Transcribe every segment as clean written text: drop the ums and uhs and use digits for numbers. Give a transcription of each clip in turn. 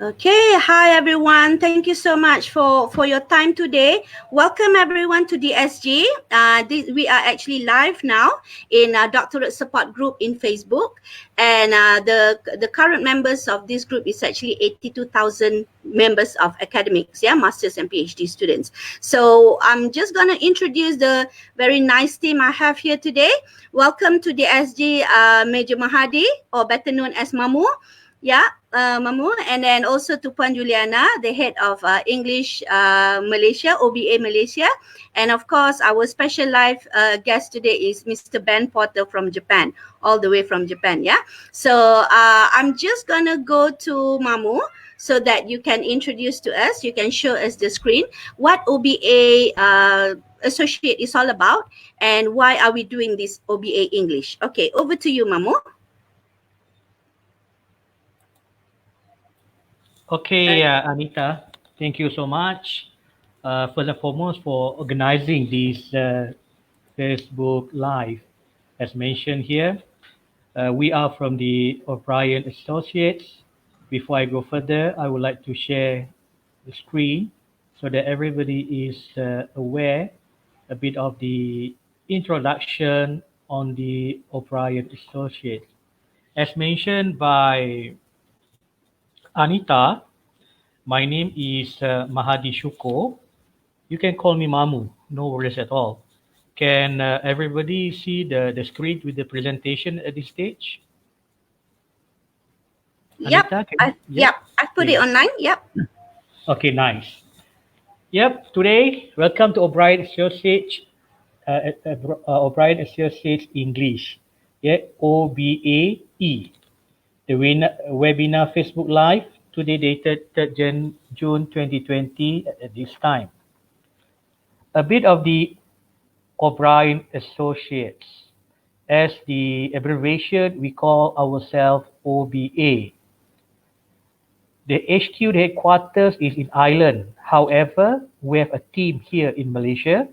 Okay, hi everyone. Thank you so much for your time today. Welcome everyone to DSG. We are actually live now in Doctorate Support Group in Facebook, and the current members of this group is actually 82,000 members of academics, yeah, masters and PhD students. So I'm just gonna introduce the very nice team I have here today. Welcome to DSG, Major Mahadi, or better known as Mamu. Yeah, Mamu, and then also to Puan Juliana, the head of English Malaysia, OBA Malaysia. And of course, our special live guest today is Mr. Ben Porter from Japan, all the way from Japan. Yeah. So I'm just going to go to Mamu so that you can introduce to us, you can show us the screen, what OBA Associate is all about and why are we doing this OBA English. Okay, over to you, Mamu. Okay, Anita, thank you so much. First and foremost, for organizing this Facebook Live. As mentioned here, we are from the Brien Associates. Before I go further, I would like to share the screen so that everybody is aware a bit of the introduction on the O'Brien Associates. As mentioned by Anita, my name is Mahadi Shuko. You can call me Mamu, no worries at all. Can everybody see the screen with the presentation at this stage? Yep. Anita, can you? Yep. I put it Okay. online. Yep. Okay, nice. Yep. Today, welcome to O'Brien Associates, O'Brien Associates English. Yeah, OBAE. The webinar Facebook Live today dated 3rd June 2020 at this time. A bit of the O'Brien Associates. As the abbreviation, we call ourselves OBA. The HQ, the headquarters, is in Ireland. However, we have a team here in Malaysia.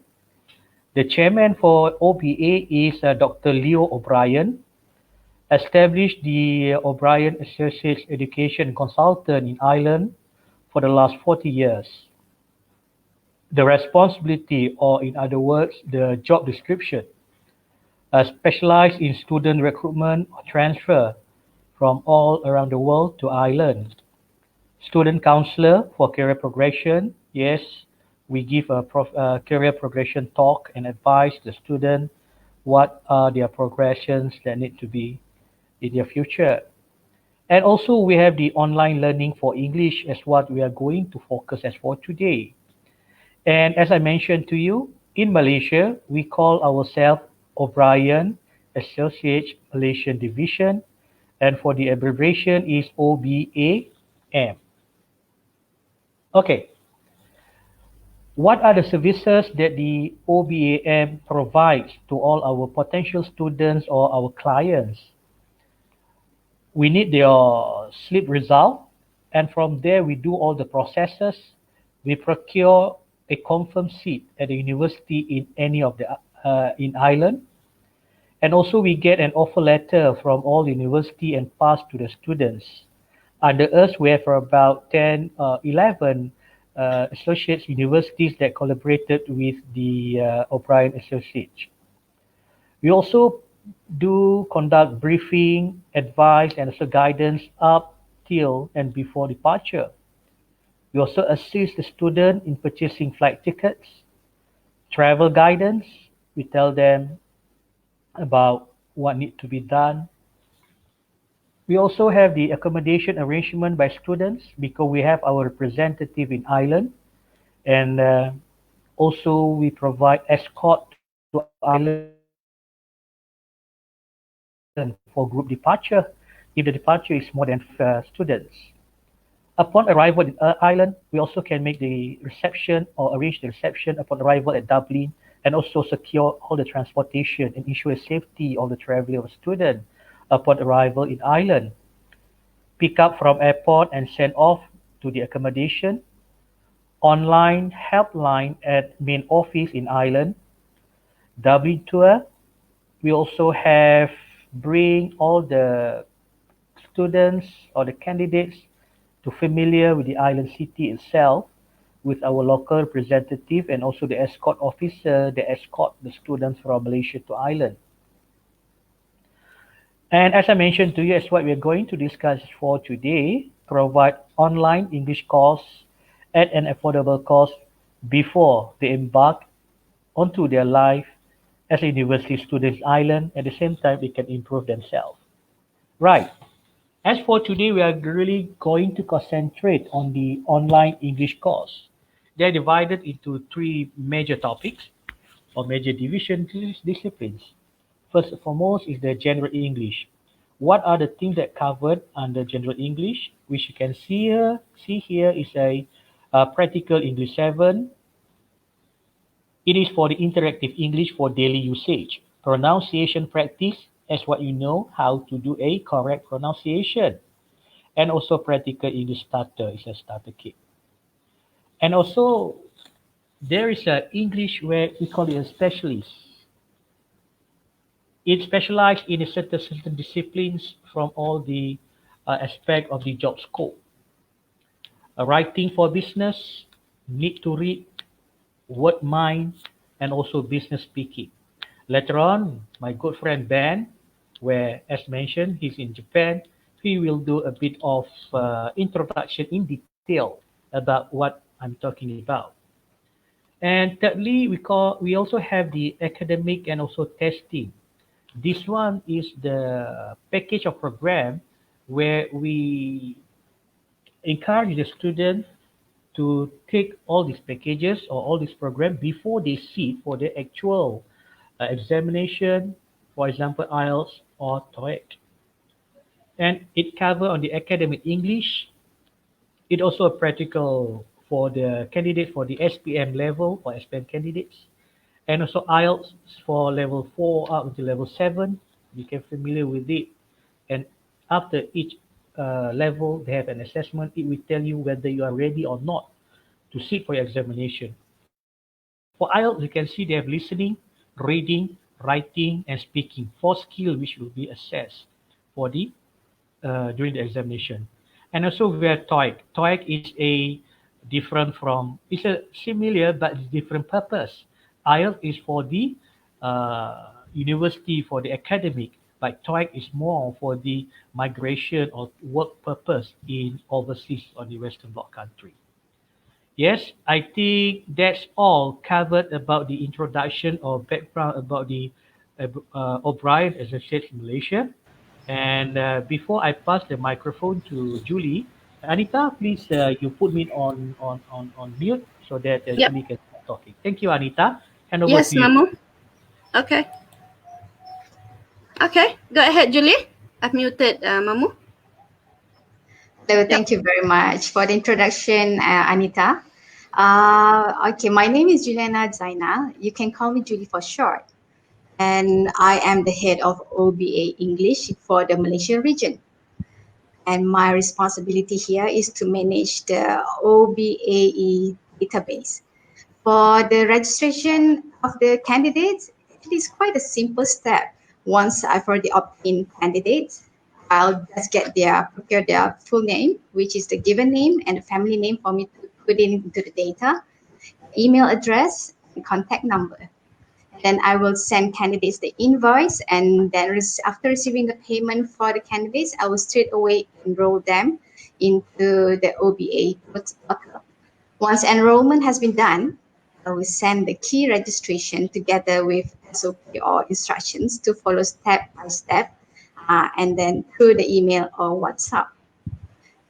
The chairman for OBA is Dr. Leo O'Brien, established the O'Brien Associates Education Consultant in Ireland for the last 40 years. The responsibility, or in other words, the job description, specialized in student recruitment or transfer from all around the world to Ireland. Student counselor for career progression. Yes, we give a career progression talk and advise the student what are their progressions that need to be in their future. And also we have the online learning for English as what we are going to focus as for today. And as I mentioned to you, in Malaysia, we call ourselves O'Brien Associates Malaysian Division, and for the abbreviation is OBAM. Okay, what are the services that the OBAM provides to all our potential students or our clients? We need their sleep result, and from there we do all the processes. We procure a confirmed seat at the university in any of the in Ireland, and also we get an offer letter from all university and pass to the students. Under us, we have about 11 associates universities that collaborated with the O'Brien Associates. We also do conduct briefing, advice, and also guidance up till and before departure. We also assist the student in purchasing flight tickets, travel guidance. We tell them about what need to be done. We also have the accommodation arrangement by students because we have our representative in Ireland, and also we provide escort to Ireland for group departure if the departure is more than students. Upon arrival in Ireland, we also can make the reception or arrange the reception upon arrival at Dublin, and also secure all the transportation and ensure safety of the traveller or student upon arrival in Ireland. Pick up from airport and send off to the accommodation. Online helpline at main office in Ireland. Dublin tour. We also have bring all the students or the candidates to familiar with the island city itself, with our local representative and also the escort officer that escort the students from Malaysia to Ireland. And as I mentioned to you, as what we're going to discuss for today, provide online English course at an affordable cost before they embark onto their life as a university student in Ireland. At the same time, they can improve themselves. Right. As for today, we are really going to concentrate on the online English course. They are divided into three major topics or major disciplines. First and foremost is the general English. What are the things that covered under general English? Which you can see here is a practical English 7. It is for the interactive English for daily usage. Pronunciation practice, as what you know, how to do a correct pronunciation. And also practical English starter is a starter kit. And also there is a English where we call it a specialist. It specializes in a certain disciplines from all the aspect of the job scope. Writing for business, need to read, word mind, and also business speaking. Later on, my good friend Ben, where as mentioned, he's in Japan, he will do a bit of introduction in detail about what I'm talking about. And thirdly, we also have the academic and also testing. This one is the package of program where we encourage the student to take all these packages or all these program before they sit for the actual examination, for example, IELTS or TOEIC. And it cover on the academic English. It also a practical for the candidate for the SPM level or SPM candidates, and also IELTS for level 4 up to level 7. You can familiar with it, and after each level they have an assessment. It will tell you whether you are ready or not to sit for your examination. For IELTS, you can see they have listening, reading, writing, and speaking. Four skills which will be assessed for the during the examination. And also we have TOEIC. TOEIC is a different from, it's a similar but it's different purpose. IELTS is for the university, for the academic, but TOEIC is more for the migration or work purpose in overseas or the Western Bloc country. Yes, I think that's all covered about the introduction or background about the O'Brien Associates in Malaysia. And before I pass the microphone to Julie, Anita, please you put me on mute so that Yep. Julie can start talking. Thank you, Anita. Hand over Yes, to you. Mamu. Okay. Okay. Go ahead, Julie. I've muted Mamu. Hello, Yep. thank you very much for the introduction, Anita. Okay, my name is Juliana Zaina. You can call me Julie for short. And I am the head of OBA English for the Malaysia region. And my responsibility here is to manage the OBAE database. For the registration of the candidates, it is quite a simple step. Once I've already obtained candidates, I'll just prepare their full name, which is the given name and the family name for me to put into the data, email address, and contact number. Then I will send candidates the invoice, and then after receiving the payment for the candidates, I will straight away enroll them into the OBA portal. Once enrollment has been done, I will send the key registration together with SOP or instructions to follow step by step, and then through the email or WhatsApp.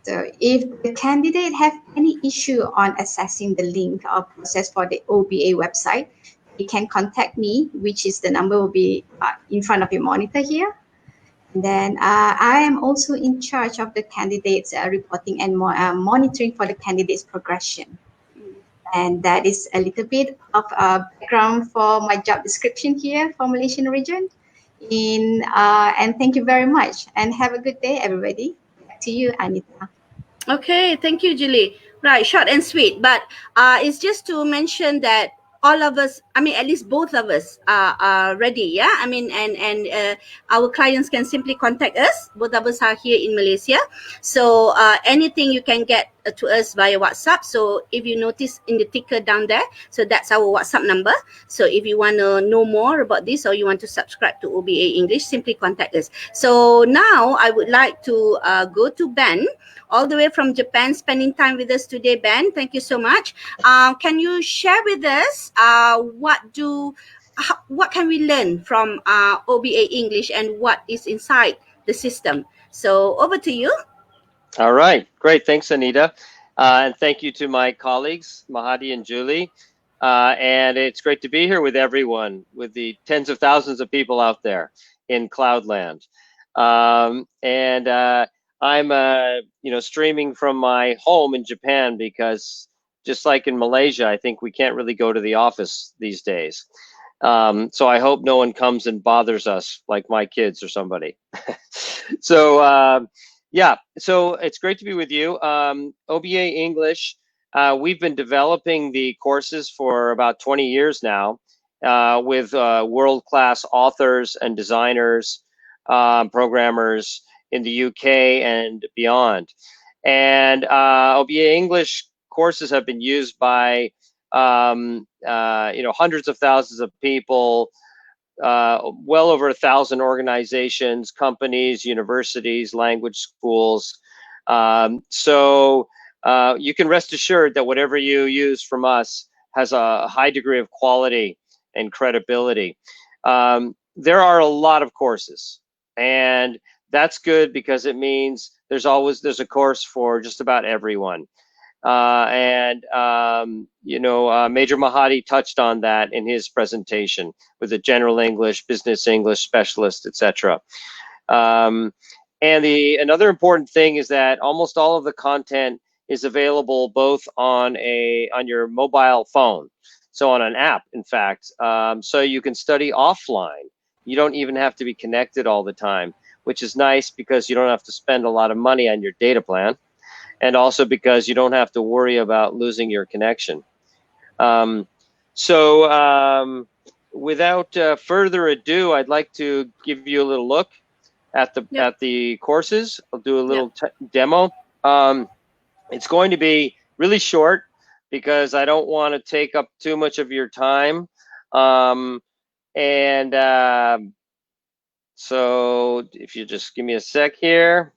So if the candidate have any issue on accessing the link or process for the OBA website, they can contact me, which is the number will be in front of your monitor here. And then I am also in charge of the candidates reporting and monitoring for the candidates progression. And that is a little bit of background for my job description here for Malaysian region. And thank you very much and have a good day, everybody. Back to you, Anita. Okay. Thank you, Julie. Right. Short and sweet. But it's just to mention that all of us, I mean, at least both of us are ready. Yeah, I mean, and our clients can simply contact us. Both of us are here in Malaysia, so anything you can get to us via WhatsApp. So if you notice in the ticker down there, so that's our WhatsApp number. So if you want to know more about this or you want to subscribe to OBA English, simply contact us. So now I would like to go to Ben, all the way from Japan, spending time with us today. Ben, thank you so much. Can you share with us what can we learn from OBA English and what is inside the system? So over to you. All right, great. Thanks, Anita. And thank you to my colleagues, Mahadi and Julie. And it's great to be here with everyone, with the tens of thousands of people out there in Cloudland. I'm streaming from my home in Japan because just like in Malaysia, I think we can't really go to the office these days. So I hope no one comes and bothers us like my kids or somebody. So yeah, so it's great to be with you. OBA English, we've been developing the courses for about 20 years now with world-class authors and designers, programmers in the UK and beyond. And OBA English courses have been used by hundreds of thousands of people, well over 1,000 organizations, companies, universities, language schools. So you can rest assured that whatever you use from us has a high degree of quality and credibility. There are a lot of courses, and that's good because it means there's a course for just about everyone. Major Mahadi touched on that in his presentation with the general English, business English specialist, etc. And another important thing is that almost all of the content is available both on your mobile phone, so on an app, in fact, so you can study offline. You don't even have to be connected all the time, which is nice because you don't have to spend a lot of money on your data plan. And also because you don't have to worry about losing your connection. Without further ado, I'd like to give you a little look at the courses. I'll do a little demo. It's going to be really short because I don't want to take up too much of your time. So if you just give me a sec here.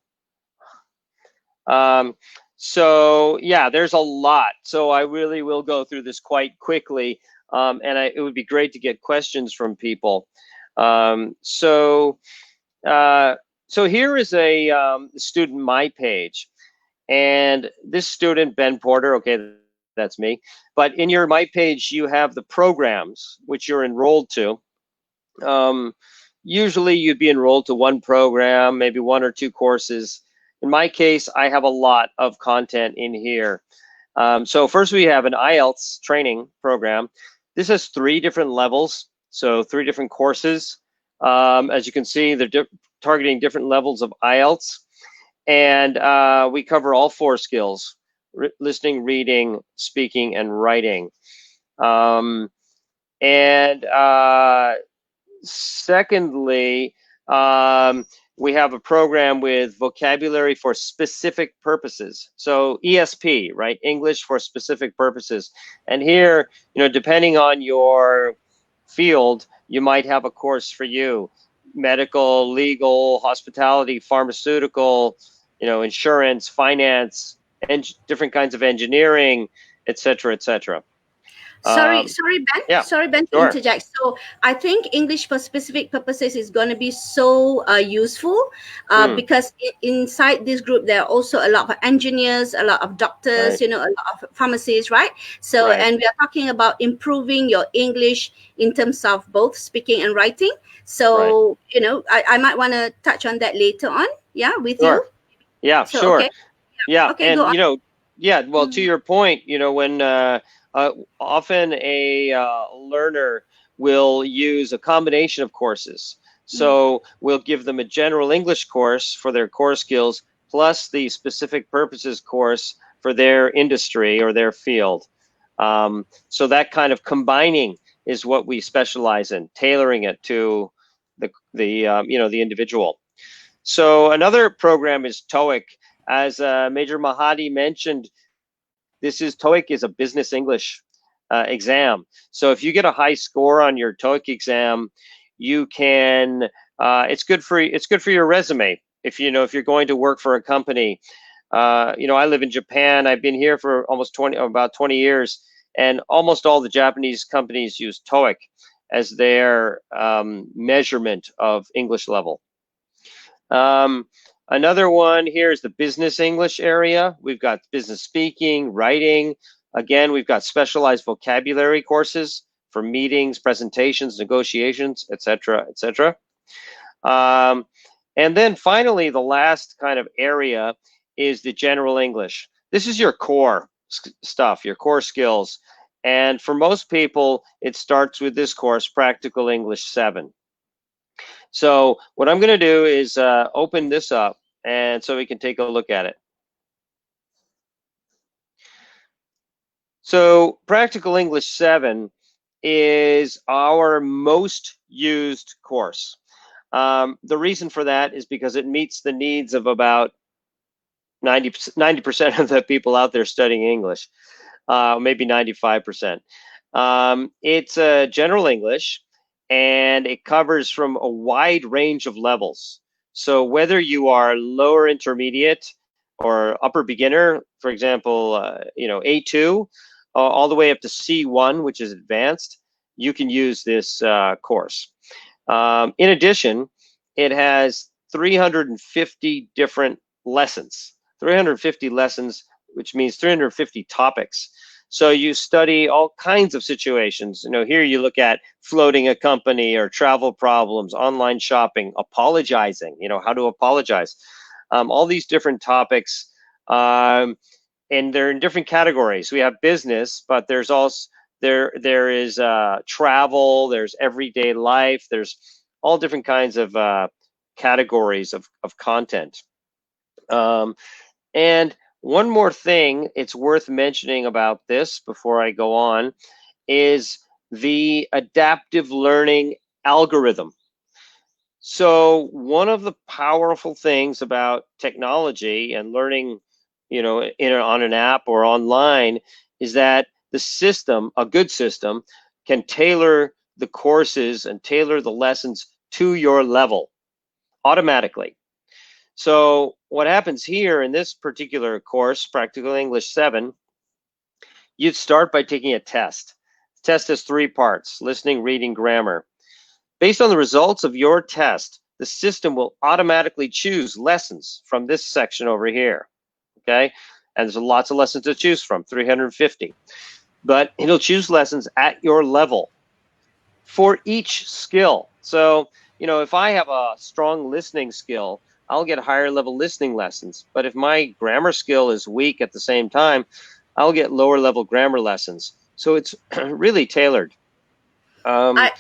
So yeah, there's a lot. So I really will go through this quite quickly. It would be great to get questions from people. So here is a student My page. And this student, Ben Porter, okay, that's me. But in your My page, you have the programs which you're enrolled to. Usually you'd be enrolled to one program, maybe one or two courses. In my case, I have a lot of content in here. So first we have an IELTS training program. This has 3 different levels, so 3 different courses. As you can see, they're targeting different levels of IELTS. And we cover all 4 skills: listening, reading, speaking, and writing. Secondly, we have a program with vocabulary for specific purposes. So ESP, right? English for specific purposes. And here, depending on your field, you might have a course for you: medical, legal, hospitality, pharmaceutical, insurance, finance, and different kinds of engineering, etc., etc. Sorry, Ben. Yeah, sorry, Ben, to interject. So I think English for specific purposes is going to be so useful because inside this group, there are also a lot of engineers, a lot of doctors, right. a lot of pharmacists, right? So, and we are talking about improving your English in terms of both speaking and writing. So, I might want to touch on that later on, with you. Yeah, so, sure. Okay. Yeah, okay, and, go on. well, to your point, when often a learner will use a combination of courses. So we'll give them a general English course for their core skills, plus the specific purposes course for their industry or their field. So that kind of combining is what we specialize in, tailoring it to the individual. So another program is TOEIC. As Major Mahadi mentioned, TOEIC is a business English exam. So if you get a high score on your TOEIC exam, you can. It's good for your resume. If you're going to work for a company. I live in Japan. I've been here for about 20 years, and almost all the Japanese companies use TOEIC as their measurement of English level. Another one here is the business English area. We've got business speaking, writing. Again, we've got specialized vocabulary courses for meetings, presentations, negotiations, etc., etc. And then finally, the last kind of area is the general English. This is your core stuff, your core skills. And for most people, it starts with this course, Practical English 7. So what I'm going to do is open this up, and so we can take a look at it. So Practical English 7 is our most used course. The reason for that is because it meets the needs of about 90% of the people out there studying English, maybe 95%. It's general English, and it covers from a wide range of levels. So whether you are lower intermediate or upper beginner, for example, A2, all the way up to C1, which is advanced, you can use this course. In addition, it has 350 different lessons, 350 lessons, which means 350 topics. So you study all kinds of situations. Here you look at floating a company or travel problems, online shopping, apologizing, how to apologize, all these different topics. And they're in different categories. We have business, but there's also, there is travel, there's everyday life, there's all different kinds of categories of content. And one more thing it's worth mentioning about this before I go on is the adaptive learning algorithm. So one of the powerful things about technology and learning, on an app or online is that the system, a good system, can tailor the courses and tailor the lessons to your level automatically. So what happens here in this particular course, Practical English 7, you'd start by taking a test. The test has 3 parts: listening, reading, grammar. Based on the results of your test, the system will automatically choose lessons from this section over here, okay? And there's lots of lessons to choose from, 350. But it'll choose lessons at your level for each skill. So, if I have a strong listening skill, I'll get higher level listening lessons. But if my grammar skill is weak at the same time, I'll get lower level grammar lessons. So it's really tailored. I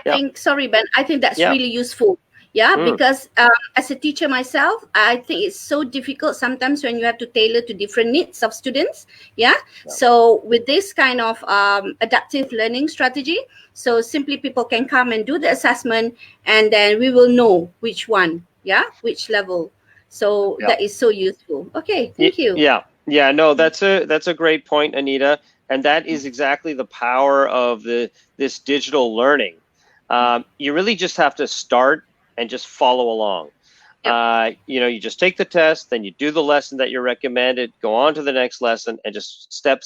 think, sorry, Ben, I think that's really useful. Yeah, because as a teacher myself, I think it's so difficult sometimes when you have to tailor to different needs of students. Yeah. So with this kind of adaptive learning strategy, so simply people can come and do the assessment, and then we will know which one, which level. So that is so useful. Okay, thank you. Yeah, no, that's a great point, Anita, and that is exactly the power of this digital learning. You really just have to start and just follow along. You just take the test, then you do the lesson that you're recommended, go on to the next lesson, and just step.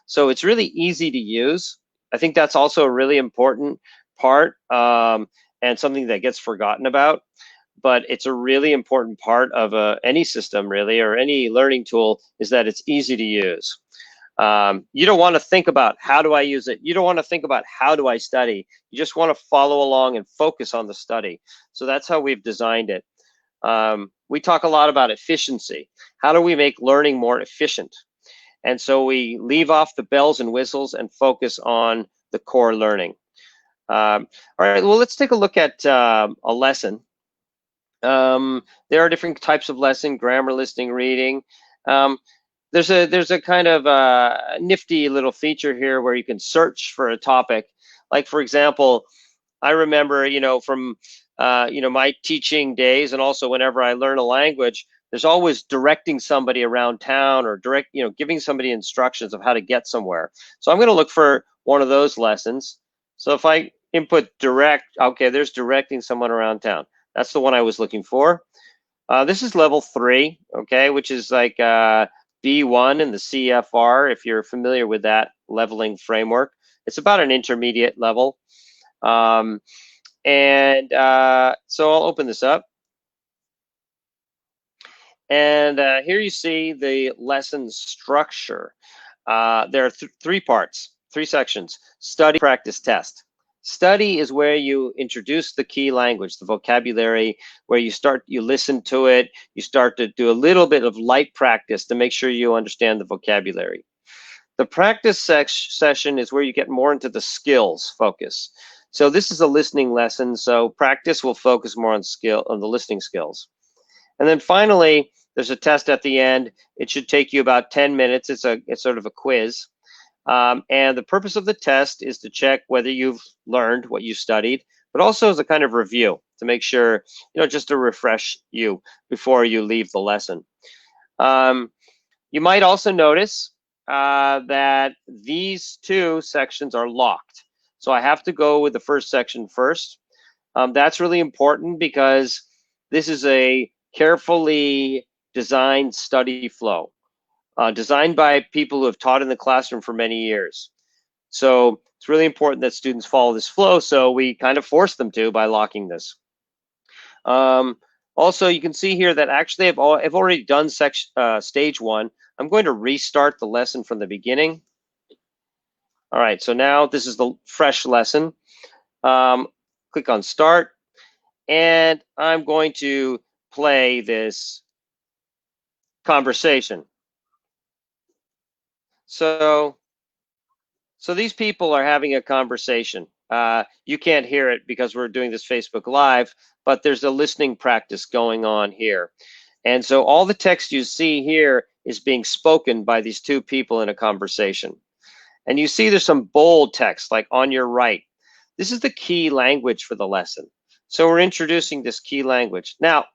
So it's really easy to use. I think that's also a really important part, and something that gets forgotten about. But it's a really important part of any system, really, or any learning tool, is that it's easy to use. You don't want to think about how do I use it. You don't want to think about how do I study. You just want to follow along and focus on the study. So that's how we've designed it. We talk a lot about efficiency. How do we make learning more efficient? And so we leave off the bells and whistles and focus on the core learning. All right, well, let's take a look at a lesson. There are different types of lesson: grammar, listening, reading. there's a kind of nifty little feature here where you can search for a topic. Like, for example, I remember, from my teaching days, and also whenever I learn a language, there's always directing somebody around town, or giving somebody instructions of how to get somewhere. So I'm going to look for one of those lessons. So if I input direct, okay, there's directing someone around town. That's the one I was looking for. This is level 3, okay, which is like B1 in the CFR, if you're familiar with that leveling framework. It's about an intermediate level. So I'll open this up. And here you see the lesson structure. There are 3 parts, 3 sections: study, practice, test. Study is where you introduce the key language, the vocabulary, where you listen to it, you start to do a little bit of light practice to make sure you understand the vocabulary. The practice session is where you get more into the skills focus. So this is a listening lesson, so practice will focus more on the listening skills. And then finally, there's a test at the end. It should take you about 10 minutes. It's sort of a quiz. And the purpose of the test is to check whether you've learned what you studied, but also as a kind of review to make sure, just to refresh you before you leave the lesson. You might also notice that these 2 sections are locked. So I have to go with the first section first. That's really important because this is a carefully designed study flow, designed by people who have taught in the classroom for many years. So it's really important that students follow this flow, so we kind of force them to by locking this. Also, you can see here that actually I've already done stage 1. I'm going to restart the lesson from the beginning. All right, so now this is the fresh lesson. Click on start, and I'm going to play this conversation. So these people are having a conversation. You can't hear it because we're doing this Facebook Live, but there's a listening practice going on here. And so all the text you see here is being spoken by these 2 people in a conversation. And you see there's some bold text, like on your right. This is the key language for the lesson. So we're introducing this key language. Now,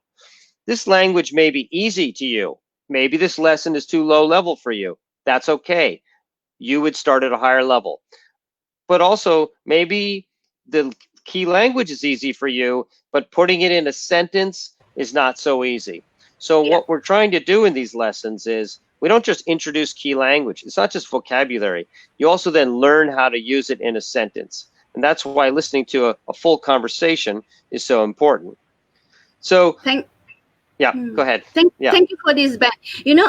this language may be easy to you. Maybe this lesson is too low level for you. That's okay. You would start at a higher level. But also, maybe the key language is easy for you, but putting it in a sentence is not so easy. So what we're trying to do in these lessons is we don't just introduce key language. It's not just vocabulary. You also then learn how to use it in a sentence. And that's why listening to a full conversation is so important. So go ahead. Thank you for this, Ben.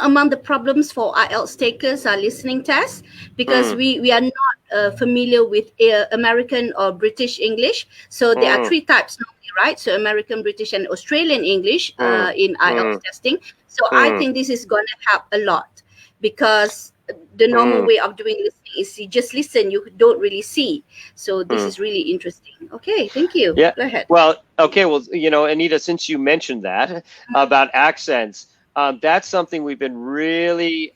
Among the problems for IELTS takers are listening tests, because we are not familiar with American or British English. So there are 3 types normally, right? So American, British, and Australian English in IELTS testing. So I think this is going to help a lot, because the normal way of doing listening is you just listen, you don't really see. So this is really interesting. Okay, thank you. Yeah. Go ahead. Well, okay. Well, Anita, since you mentioned that about accents, that's something we've been really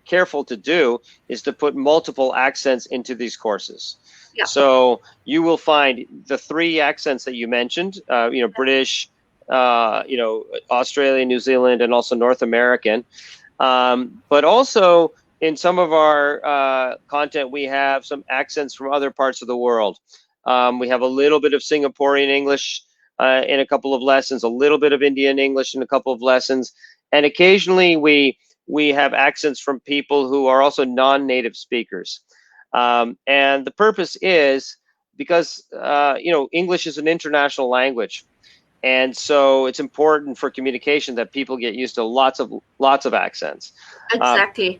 careful to do, is to put multiple accents into these courses. Yeah. So you will find the 3 accents that you mentioned, British, Australia, New Zealand, and also North American. But also in some of our content, we have some accents from other parts of the world. We have a little bit of Singaporean English in a couple of lessons, a little bit of Indian English in a couple of lessons. And occasionally we have accents from people who are also non-native speakers. And the purpose is because, English is an international language. And so it's important for communication that people get used to lots of accents. Exactly.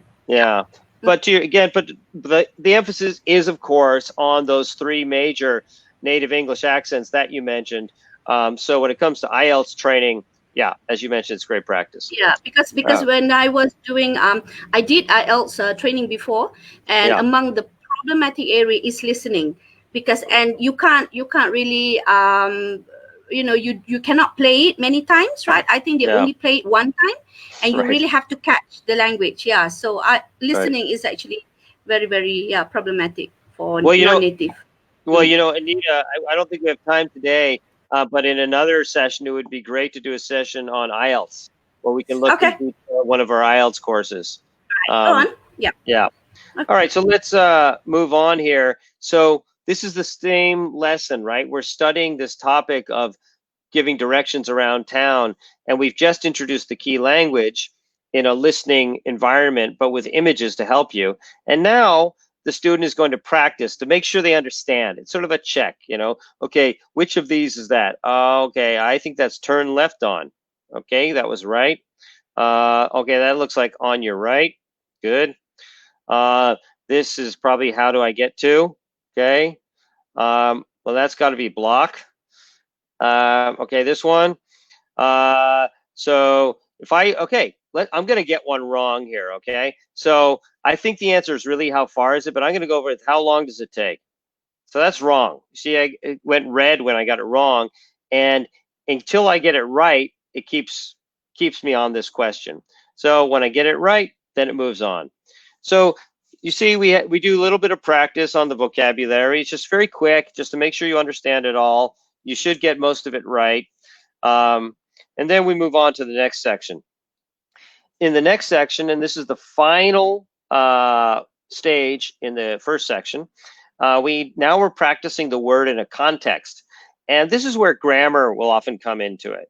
But the emphasis is, of course, on those 3 major native English accents that you mentioned. So when it comes to IELTS training, as you mentioned, it's great practice. Yeah, because when I was doing, I did IELTS training before, and among the problematic area is listening, and you can't really you cannot play it many times, right? I think they Yeah. only play it one time, and you Right. really have to catch the language. Yeah, so listening Right. is actually very, very problematic for Well, non-native. Well, Anita, I don't think we have time today, but in another session, it would be great to do a session on IELTS, where we can look Okay, into one of our IELTS courses. go on. Yeah. Yeah. Okay. All right, so let's move on here. So this is the same lesson, right? We're studying this topic of giving directions around town, and we've just introduced the key language in a listening environment, but with images to help you. And now the student is going to practice to make sure they understand. It's sort of a check, okay, which of these is that? Okay, I think that's turn left on. Okay, that was right. Okay, that looks like on your right. Good. This is probably how do I get to? Okay. Well, that's got to be block. Okay, this one. So if I'm going to get one wrong here. Okay. So I think the answer is really how far is it, but I'm going to go over it. How long does it take? So that's wrong. See, it went red when I got it wrong. And until I get it right, it keeps me on this question. So when I get it right, then it moves on. So you see, we do a little bit of practice on the vocabulary. It's just very quick, just to make sure you understand it all. You should get most of it right. And then we move on to the next section. In the next section, and this is the final stage in the first section, we're practicing the word in a context. And this is where grammar will often come into it.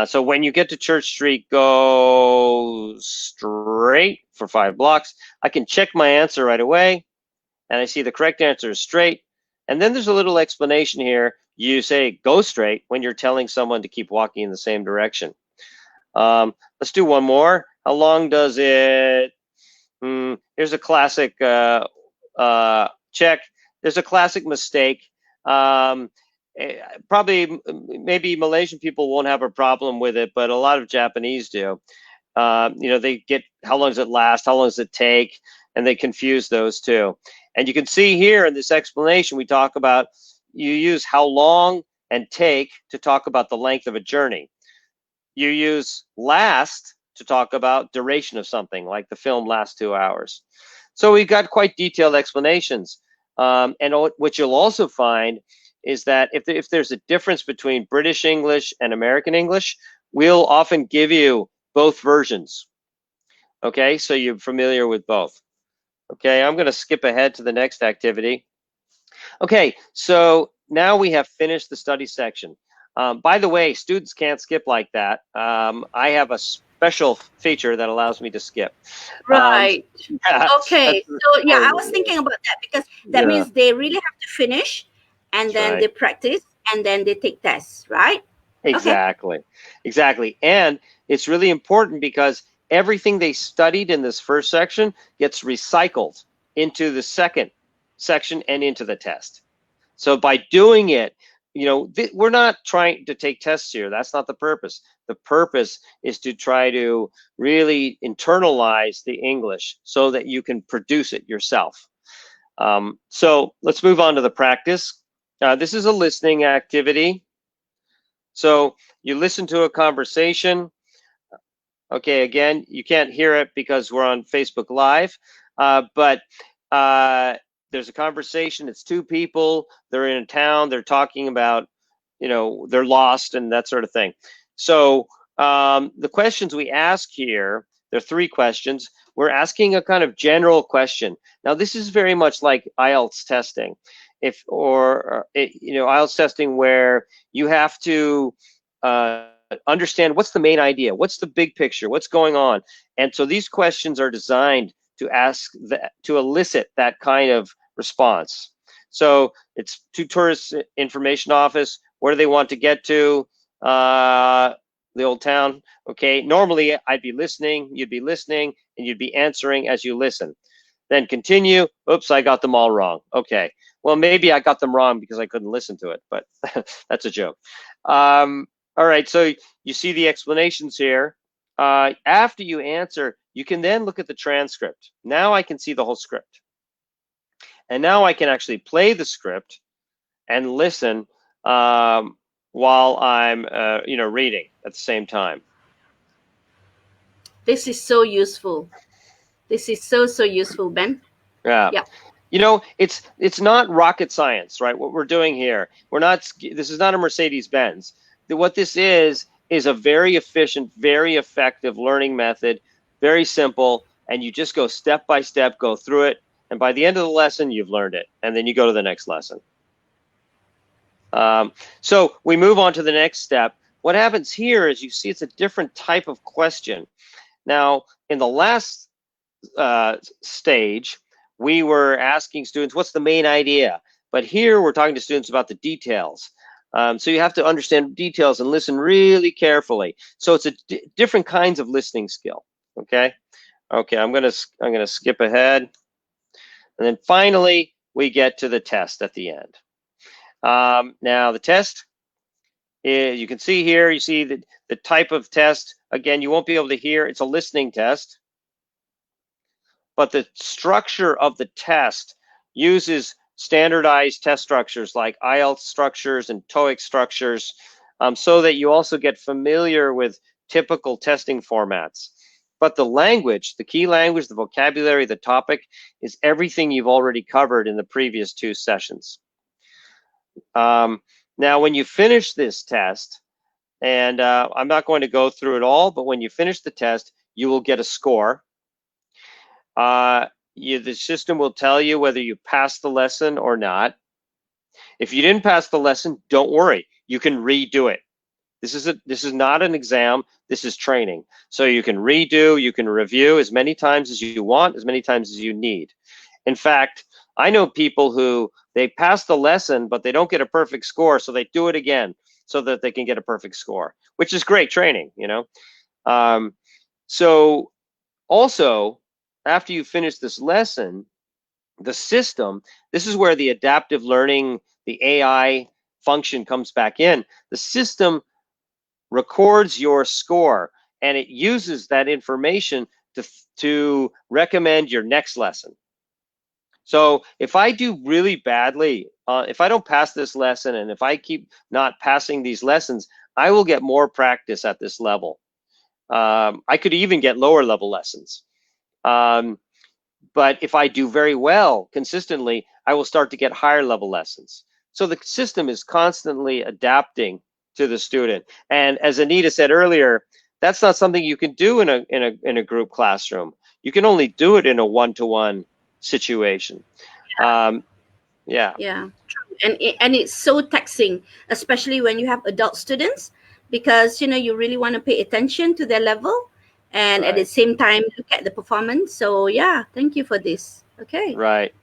So when you get to Church Street, go straight for 5 blocks. I can check my answer right away, and I see the correct answer is straight. And then there's a little explanation here. You say go straight when you're telling someone to keep walking in the same direction. Let's do one more. How long does it? Here's a classic check. There's a classic mistake. Probably, maybe Malaysian people won't have a problem with it, but a lot of Japanese do. They get how long does it last? How long does it take? And they confuse those two. And you can see here in this explanation, we talk about you use how long and take to talk about the length of a journey. You use last to talk about duration of something, like the film lasts 2 hours. So we've got quite detailed explanations. And what you'll also find is that if there's a difference between British English and American English, we'll often give you both versions. Okay, so you're familiar with both. Okay, I'm going to skip ahead to the next activity. Okay, so now we have finished the study section. By the way, students can't skip like that. I have a special feature that allows me to skip. Right. Okay. So yeah, I was important. thinking about that, because that means they really have to finish, and That's then right. they practice, and then they take tests, right? Exactly. Exactly. And it's really important because everything they studied in this first section gets recycled into the second section and into the test. So by doing it, we're not trying to take tests here. That's not the purpose. The purpose is to try to really internalize the English so that you can produce it yourself. So let's move on to the practice. This is a listening activity. So you listen to a conversation. Okay, again, you can't hear it because we're on Facebook Live, but there's a conversation. It's 2 people. They're in a town. They're talking about, they're lost and that sort of thing. So the questions we ask here, there are 3 questions. We're asking a kind of general question. Now, this is very much like IELTS testing, IELTS testing where you have to understand what's the main idea, what's the big picture, what's going on. And so these questions are designed to elicit that kind of response. So it's to tourist information office. Where do they want to get to? The old town. Okay. Normally I'd be listening, you'd be listening, and you'd be answering as you listen. Then continue. Oops, I got them all wrong. Okay. Well, maybe I got them wrong because I couldn't listen to it, but that's a joke. All right. So you see the explanations here. After you answer, you can then look at the transcript. Now I can see the whole script. And now I can actually play the script and listen while I'm reading at the same time. This is so useful. This is so useful, Ben. Yeah. Yep. It's not rocket science, right? What we're doing here, this is not a Mercedes-Benz. What this is a very efficient, very effective learning method, very simple, and you just go step by step, go through it, and by the end of the lesson, you've learned it, and then you go to the next lesson. So we move on to the next step. What happens here is you see it's a different type of question. Now, in the last stage, we were asking students, what's the main idea? But here we're talking to students about the details. So you have to understand details and listen really carefully. So it's different kinds of listening skill. Okay. I'm gonna skip ahead, and then finally we get to the test at the end. Now the test is, you can see here, you see the type of test. Again, you won't be able to hear. It's a listening test. But the structure of the test uses standardized test structures like IELTS structures and TOEIC structures, so that you also get familiar with typical testing formats. But the language, the key language, the vocabulary, the topic is everything you've already covered in the previous 2 sessions. Now, when you finish this test, and I'm not going to go through it all, but when you finish the test, you will get a score. The system will tell you whether you passed the lesson or not. If you didn't pass the lesson, don't worry. You can redo it. This is not an exam. This is training. So you can redo, you can review as many times as you want, as many times as you need. In fact, I know people who they pass the lesson, but they don't get a perfect score, so they do it again so that they can get a perfect score, which is great training, So also, after you finish this lesson, the system, this is where the adaptive learning, the AI function comes back in. The system records your score, and it uses that information to recommend your next lesson. So if I do really badly, if I don't pass this lesson, and if I keep not passing these lessons, I will get more practice at this level. I could even get lower level lessons. But if I do very well consistently, I will start to get higher level lessons. So the system is constantly adapting to the student. And as Anita said earlier, that's not something you can do in a group classroom. You can only do it in a one-to-one situation. Yeah. True. And it's so taxing, especially when you have adult students, because you really want to pay attention to their level, and at the same time look at the performance. So yeah, thank you for this. Okay. Right.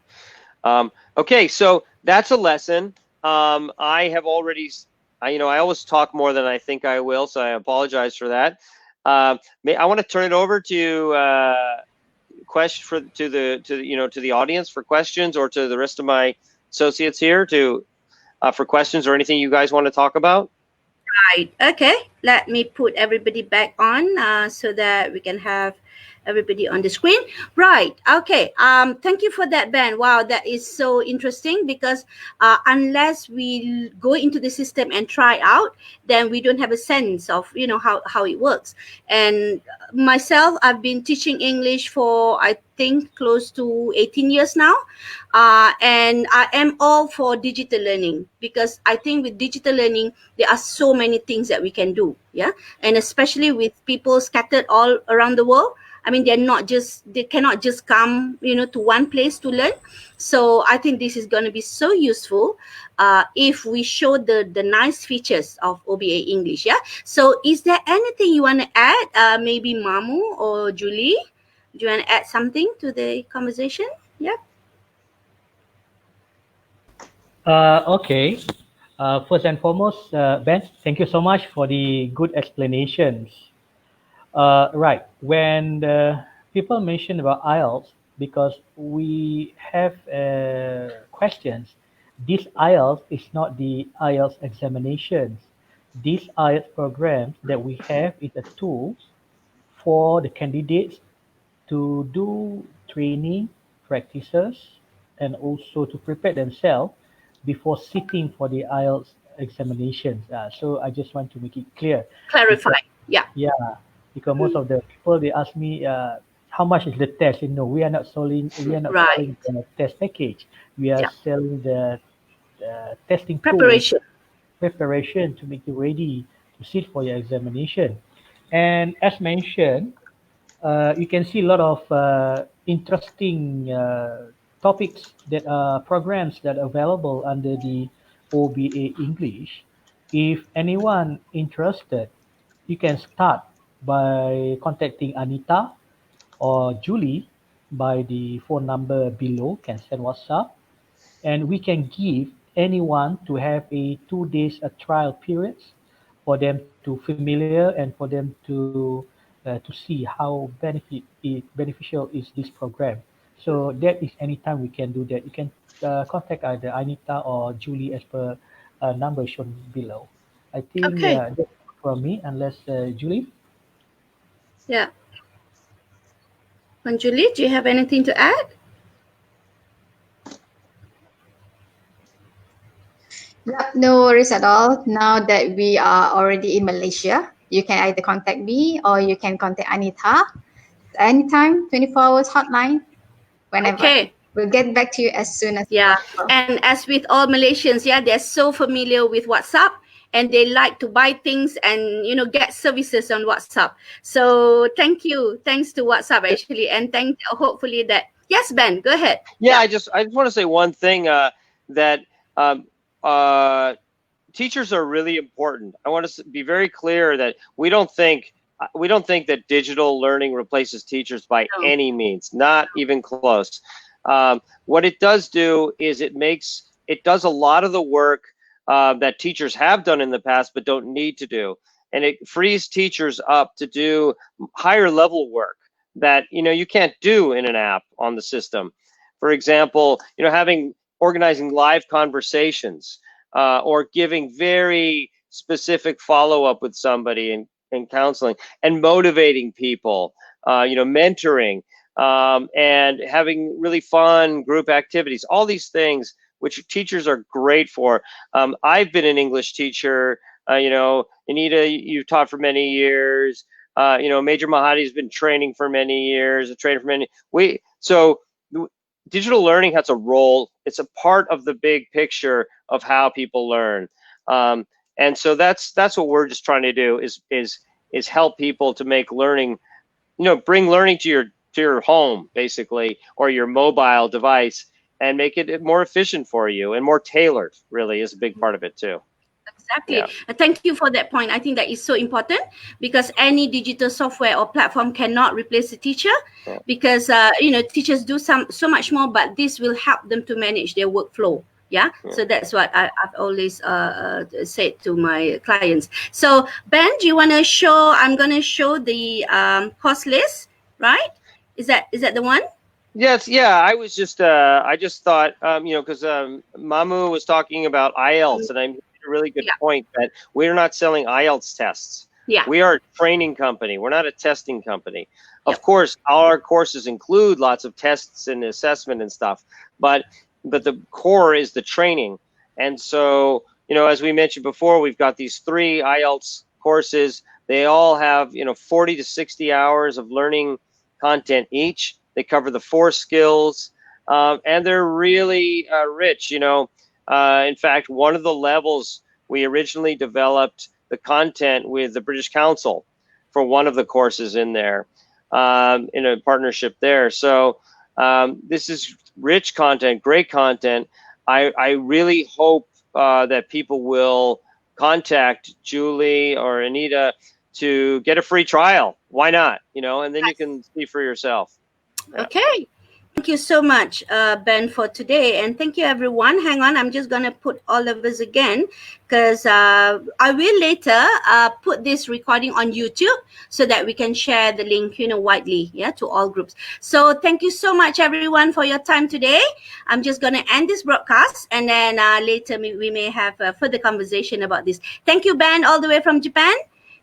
Okay, so that's a lesson. I have already, I always talk more than I think I will, so I apologize for that. I want to turn it over to to the audience for questions, or to the rest of my associates here for questions or anything you guys want to talk about. Right. Okay. Let me put everybody back on so that we can have everybody on the screen. Right. Okay. Thank you for that, Ben. Wow, that is so interesting, because unless we go into the system and try out, then we don't have a sense of how it works. And myself, I've been teaching English for, I think, close to 18 years now. And I am all for digital learning, because I think with digital learning, there are so many things that we can do. Yeah. And especially with people scattered all around the world. I mean, they cannot just come, to one place to learn. So I think this is going to be so useful if we show the nice features of OBA English. Yeah. So is there anything you want to add? Maybe Mamu or Julie? Do you want to add something to the conversation? Yeah. Okay. First and foremost, Ben, thank you so much for the good explanations. Right. When people mention about IELTS, because we have questions, this IELTS is not the IELTS examinations. These IELTS programs that we have is a tool for the candidates to do training, practices, and also to prepare themselves before sitting for the IELTS examinations. So I just want to make it clear. Clarify. Yeah. Yeah, because most of the people they ask me how much is the test. You know, we are not Right. selling the test package. We are Yeah. selling the testing tool Preparation. preparation to make you ready to sit for your examination. And as mentioned, you can see a lot of interesting topics that are programs that are available under the OBA English. If anyone interested, you can start by contacting Anita or Julie by the phone number below. Can send WhatsApp, and we can give anyone to have a 2 days a trial periods for them to familiar and for them to see how beneficial is this program. So that is anytime we can do that. You can contact either Anita or Julie as per number shown below. I think Okay. that's from me, unless Julie. Yeah. Julie, do you have anything to add? Yeah, no worries at all. Now that we are already in Malaysia, you can either contact me or you can contact Anita anytime, 24 hours hotline, whenever. Okay. We'll get back to you as soon as Yeah. possible. And as with all Malaysians, yeah, they're so familiar with WhatsApp and they like to buy things and get services on WhatsApp. So thank you. Thanks to WhatsApp actually. And hopefully that yes, Ben, go ahead. Yeah, I just want to say one thing that um, teachers are really important. I want to be very clear that we don't think that digital learning replaces teachers by No. any means, not even close. What it does do is it does a lot of the work that teachers have done in the past but don't need to do, and it frees teachers up to do higher level work that you can't do in an app on the system. For example, organizing live conversations, or giving very specific follow-up with somebody in counseling, and motivating people, mentoring, and having really fun group activities, all these things which teachers are great for. I've been an English teacher, Anita, you've taught for many years, Major Mahadi's been training for many years, a trainer for many, digital learning has a role. It's a part of the big picture of how people learn, and so that's what we're just trying to do is help people to make learning, bring learning to your home basically, or your mobile device, and make it more efficient for you and more tailored. Really is a big part of it too. Exactly. Yeah. Thank you for that point. I think that is so important because any digital software or platform cannot replace the teacher, because teachers do so much more, but this will help them to manage their workflow. Yeah. So that's what I've always said to my clients. So Ben, do you want to show? I'm going to show the course list, right? Is that the one? Yes, yeah. I was just I just thought because Mamu was talking about IELTS, and I made a really good point that we're not selling IELTS tests. Yeah. We are a training company. We're not a testing company. Of course, all our courses include lots of tests and assessment and stuff, but the core is the training. And so, as we mentioned before, we've got these 3 IELTS courses. They all have 40 to 60 hours of learning content each. They cover the 4 skills, and they're really rich. In fact, one of the levels, we originally developed the content with the British Council for one of the courses in there, in a partnership there. So this is rich content, great content. I really hope that people will contact Julie or Anita to get a free trial. Why not? And then you can see for yourself. Yeah. Okay. Thank you so much, Ben, for today. And thank you, everyone. Hang on. I'm just going to put all of us again because I will later put this recording on YouTube so that we can share the link, widely, to all groups. So thank you so much, everyone, for your time today. I'm just going to end this broadcast, and then later we may have a further conversation about this. Thank you, Ben, all the way from Japan.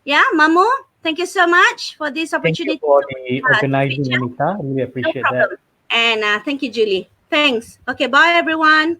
Yeah, Mamu, thank you so much for this opportunity. Thank you for the organizing, Anita. Really appreciate that. And thank you, Julie. Thanks. Okay, bye, everyone.